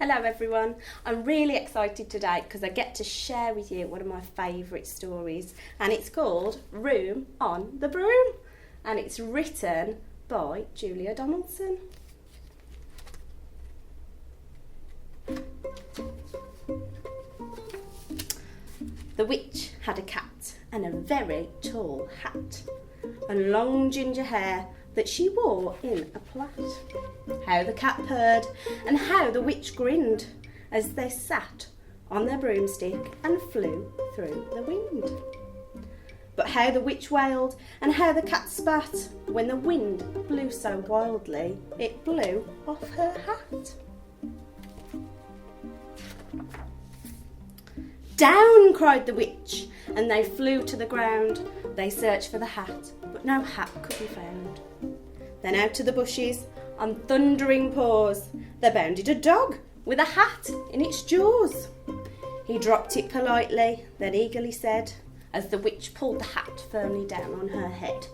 Hello everyone, I'm really excited today because I get to share with you one of my favourite stories, and it's called Room on the Broom, and it's written by Julia Donaldson. The witch had a cat and a very tall hat and long ginger hair that she wore in a plait. How the cat purred and how the witch grinned as they sat on their broomstick and flew through the wind. But how the witch wailed and how the cat spat when the wind blew so wildly it blew off her hat. Down, cried the witch, and they flew to the ground. They searched for the hat, but no hat could be found. Then out of the bushes, on thundering paws, there bounded a dog with a hat in its jaws. He dropped it politely, then eagerly said, as the witch pulled the hat firmly down on her head,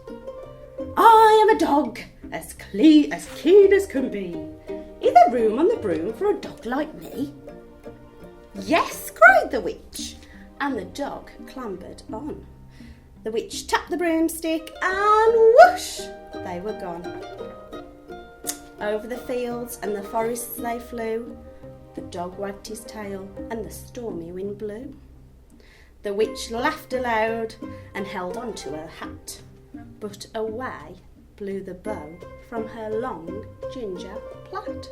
"I am a dog, as keen as can be. Is there room on the broom for a dog like me?" "Yes," cried the witch, and the dog clambered on. The witch tapped the broomstick and whoosh, they were gone. Over the fields and the forests they flew. The dog wagged his tail and the stormy wind blew. The witch laughed aloud and held on to her hat, but away blew the bow from her long ginger plait.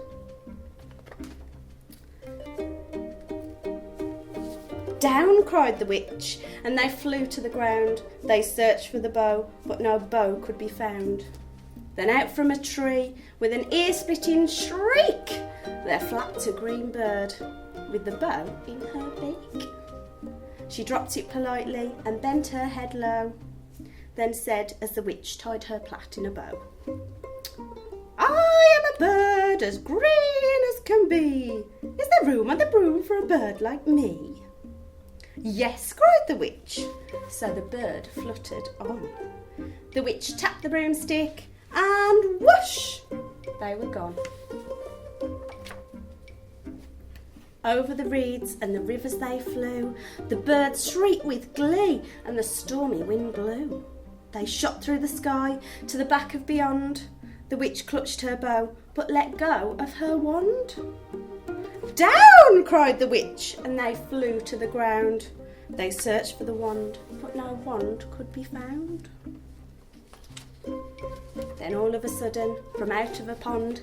Down, cried the witch, and they flew to the ground. They searched for the bow, but no bow could be found. Then out from a tree, with an ear-splitting shriek, there flapped a green bird, with the bow in her beak. She dropped it politely and bent her head low, then said, as the witch tied her plait in a bow, "I am a bird as green as can be. Is there room on the broom for a bird like me?" "Yes," cried the witch. So the bird fluttered on. The witch tapped the broomstick and whoosh, they were gone. Over the reeds and the rivers they flew. The birds shrieked with glee and the stormy wind blew. They shot through the sky to the back of beyond. The witch clutched her bow but let go of her wand. Down, cried the witch, and they flew to the ground. They searched for the wand, but no wand could be found. Then all of a sudden, from out of a pond,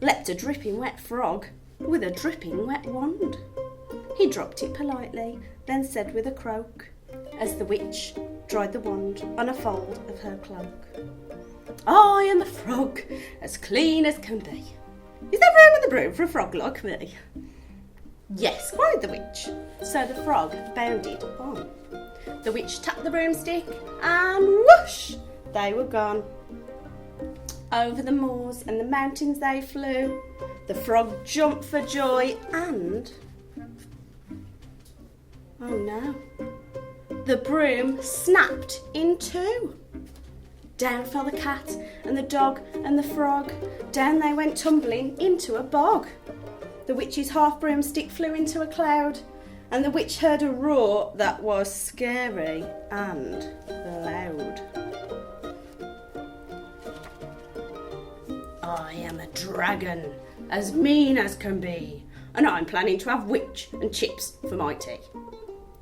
leapt a dripping wet frog with a dripping wet wand. He dropped it politely, then said with a croak, as the witch dried the wand on a fold of her cloak, "I am a frog, as clean as can be. Is there room on the broom for a frog like me?" "Yes," cried the witch. So the frog bounded on. The witch tapped the broomstick and whoosh, they were gone. Over the moors and the mountains they flew. The frog jumped for joy and... oh no, the broom snapped in two. Down fell the cat and the dog and the frog. Down they went tumbling into a bog. The witch's half broomstick flew into a cloud, and the witch heard a roar that was scary and loud. "I am a dragon, as mean as can be, and I'm planning to have witch and chips for my tea."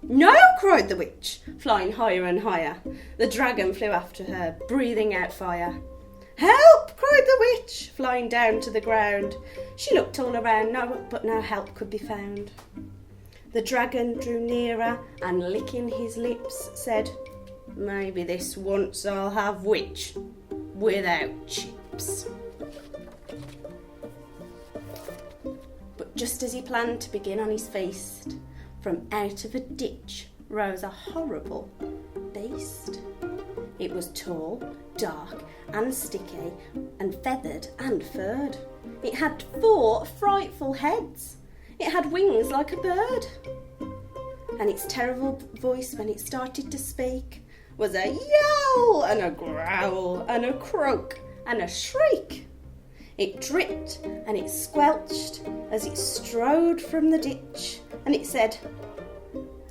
"No," cried the witch, flying higher and higher. The dragon flew after her, breathing out fire. "Help!" cried the witch, flying down to the ground. She looked all around, but no help could be found. The dragon drew nearer and, licking his lips, said, "Maybe this once I'll have witch without chips." But just as he planned to begin on his feast, from out of a ditch rose a horrible beast. It was tall, dark and sticky, and feathered and furred. It had 4 frightful heads. It had wings like a bird. And its terrible voice, when it started to speak, was a yowl and a growl and a croak and a shriek. It dripped and it squelched as it strode from the ditch, and it said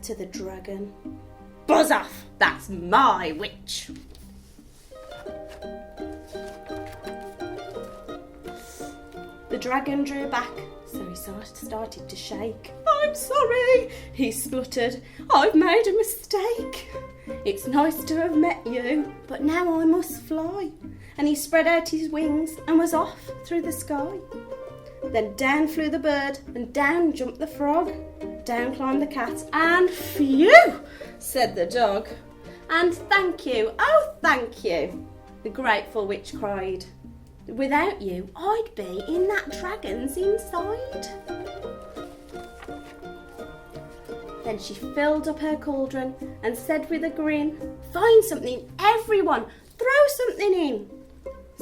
to the dragon, "Buzz off, that's my witch." The dragon drew back, so he started to shake. "I'm sorry," he spluttered. "I've made a mistake. It's nice to have met you, but now I must fly." And he spread out his wings and was off through the sky. Then down flew the bird, and down jumped the frog. Down climbed the cat, and "Phew!" said the dog. "And thank you, oh thank you," the grateful witch cried. "Without you, I'd be in that dragon's inside." Then she filled up her cauldron and said with a grin, "Find something, everyone, throw something in."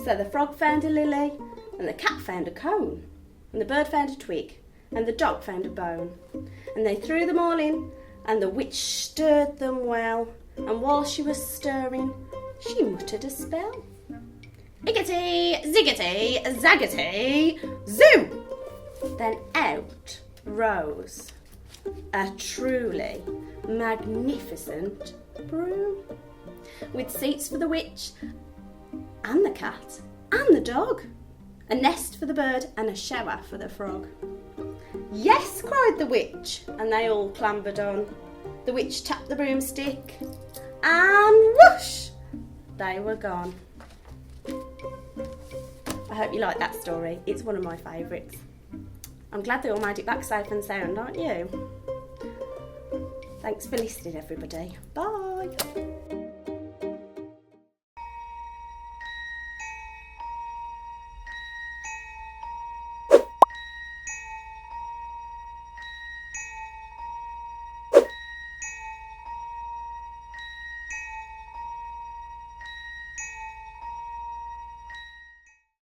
So the frog found a lily, and the cat found a cone, and the bird found a twig, and the dog found a bone. And they threw them all in, and the witch stirred them well, and while she was stirring, she muttered a spell. "Iggity, ziggity, zaggity, zoo!" Then out rose a truly magnificent broom, with seats for the witch and the cat and the dog, a nest for the bird and a shower for the frog. "Yes," cried the witch, and they all clambered on. The witch tapped the broomstick, and whoosh, they were gone. I hope you like that story. It's one of my favourites. I'm glad they all made it back safe and sound, aren't you? Thanks for listening, everybody. Bye.